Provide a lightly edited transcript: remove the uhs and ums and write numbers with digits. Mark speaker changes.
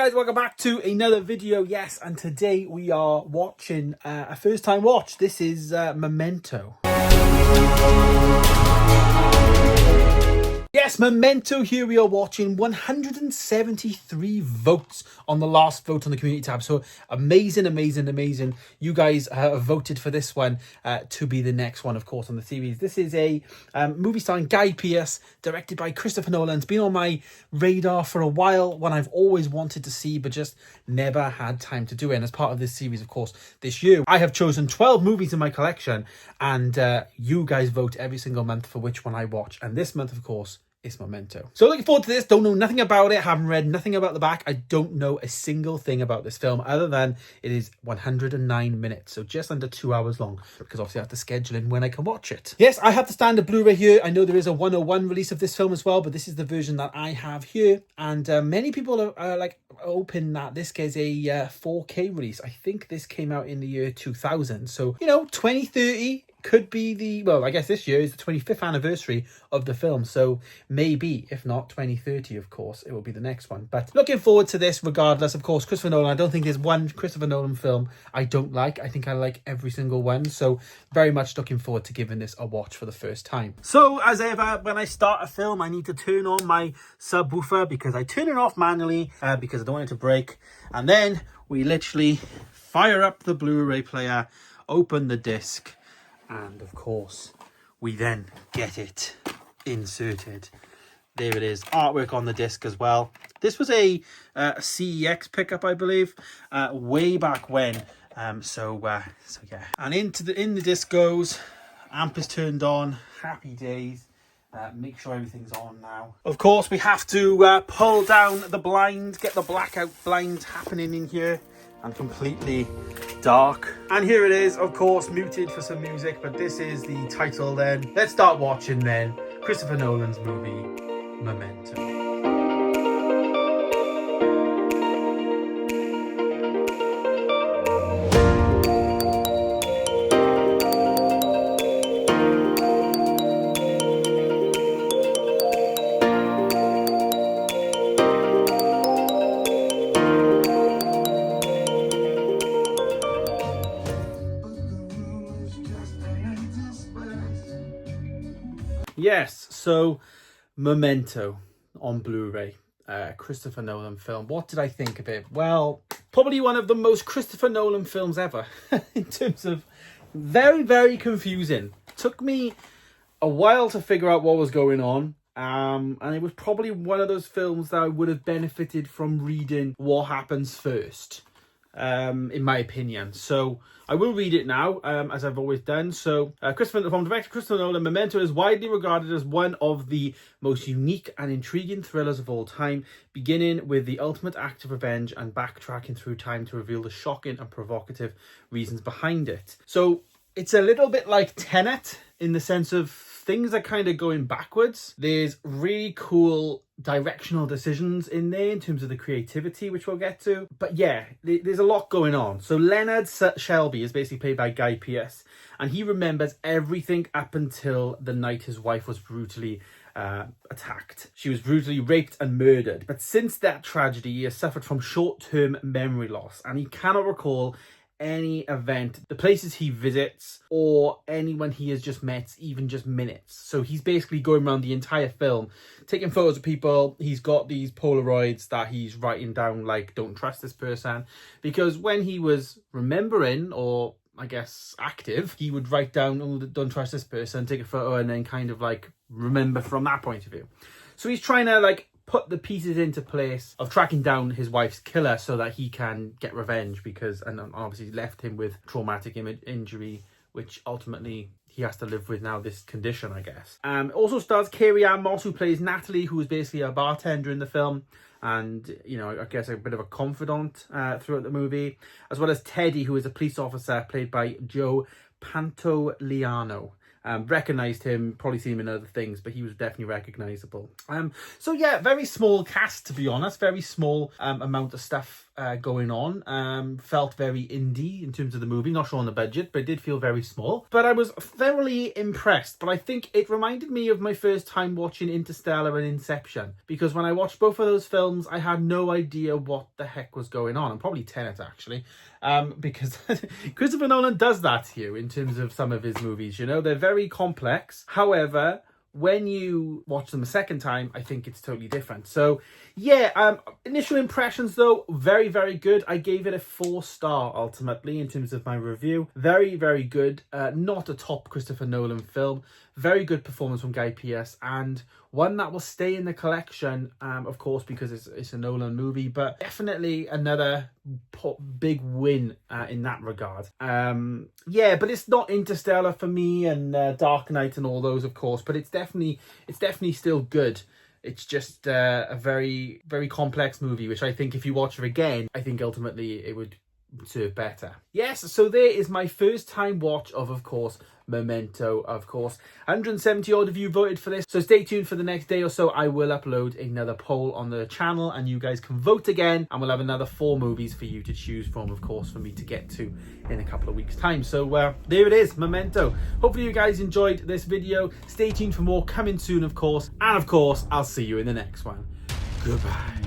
Speaker 1: guys, welcome back to another video. Yes, and today we are watching a first time watch. This is Memento. Yes, Memento. Here we are watching 173 votes on the last vote on the community tab. So amazing. You guys have voted for this one to be the next one, of course, on the series. This is a movie starring Guy Pearce, directed by Christopher Nolan. It's been on my radar for a while, one I've always wanted to see, but just never had time to do it. And as part of this series, of course, this year, I have chosen 12 movies in my collection, and you guys vote every single month for which one I watch. And this month, of course, it's Memento. So looking forward to this. Don't know nothing about it. Haven't read nothing about the back. I don't know a single thing about this film other than it is 109 minutes. So just under 2 hours long, because obviously I have to schedule in when I can watch it. Yes, I have the standard Blu-ray here. I know there is a 101 release of this film as well, but this is the version that I have here. And many people are like open that this gets a 4K release. I think this came out in the year 2000. So, you know, 2030 could be the, well, I guess this year is the 25th anniversary of the film. So maybe, if not 2030, of course, it will be the next one. But looking forward to this regardless. Of course, Christopher Nolan, I don't think there's one Christopher Nolan film I don't like. I think I like every single one. So very much looking forward to giving this a watch for the first time. So as ever, when I start a film, I need to turn on my subwoofer because I turn it off manually because I don't want it to break. And then we literally fire up the Blu-ray player, open the disc, and of course, we then get it inserted. There it is. Artwork on the disc as well. This was a CEX pickup, I believe, way back when. So yeah. And in the disc goes. Amp is turned on. Happy days. Make sure everything's on now. Of course, we have to pull down the blind, get the blackout blind happening in here, and completely dark. And here it is, of course, muted for some music, but this is the title then. Let's start watching then Christopher Nolan's movie, Memento. Yes, so Memento on Blu-ray, Christopher Nolan film. What did I think of it? Well, probably one of the most Christopher Nolan films ever in terms of very confusing. Took me a while to figure out what was going on. And it was probably one of those films that I would have benefited from reading what happens first, in my opinion. So I will read it now, as I've always done. So, from director Christopher Nolan, Memento is widely regarded as one of the most unique and intriguing thrillers of all time, beginning with the ultimate act of revenge and backtracking through time to reveal the shocking and provocative reasons behind it. So, it's a little bit like Tenet in the sense of things are kind of going backwards. There's really cool directional decisions in there in terms of the creativity, which we'll get to. But yeah, there's a lot going on. So Leonard Shelby is basically played by Guy Pearce, and he remembers everything up until the night his wife was brutally attacked. She was brutally raped and murdered. But since that tragedy, he has suffered from short-term memory loss, and he cannot recall any event, the places he visits, or anyone he has just met, even just minutes. So he's basically going around the entire film, taking photos of people. He's got these Polaroids that he's writing down, like, don't trust this person. Because when he was remembering, or I guess active, he would write down, oh, don't trust this person, take a photo, and then kind of like remember from that point of view. So he's trying to like put the pieces into place of tracking down his wife's killer so that he can get revenge, because, and obviously left him with traumatic injury, which ultimately he has to live with now, this condition, I guess. Also stars Carrie-Anne Moss, who plays Natalie, who is basically a bartender in the film, and, you know, I guess a bit of a confidant throughout the movie, as well as Teddy, who is a police officer played by Joe Pantoliano. Recognized him, probably seen him in other things, but he was definitely recognizable. So yeah, very small cast, to be honest, very small amount of stuff going on. Felt very indie in terms of the movie, not sure on the budget, but it did feel very small. But I was thoroughly impressed. But I think it reminded me of my first time watching Interstellar and Inception, because when I watched both of those films, I had no idea what the heck was going on, and probably Tenet actually, because Christopher Nolan does that to you in terms of some of his movies. You know, they're very complex. However, when you watch them a second time, I think it's totally different. So yeah, initial impressions though, very, very good. I gave it a 4-star ultimately in terms of my review. Very, very good. Not a top Christopher Nolan film. Very good performance from Guy Pearce, and one that will stay in the collection, of course, because it's a Nolan movie, but definitely another big win in that regard. Yeah, but it's not Interstellar for me, and Dark Knight and all those, of course, but it's definitely still good. It's just a very, very complex movie, which I think if you watch it again, I think ultimately it would serve better. Yes, so there is my first time watch of course, Memento, of course. 170 odd of you voted for this, so stay tuned for the next day or so. I will upload another poll on the channel, and you guys can vote again, and we'll have another 4 movies for you to choose from, of course, for me to get to in a couple of weeks' time. So there it is, Memento. Hopefully you guys enjoyed this video. Stay tuned for more coming soon, of course, and of course, I'll see you in the next one. Goodbye.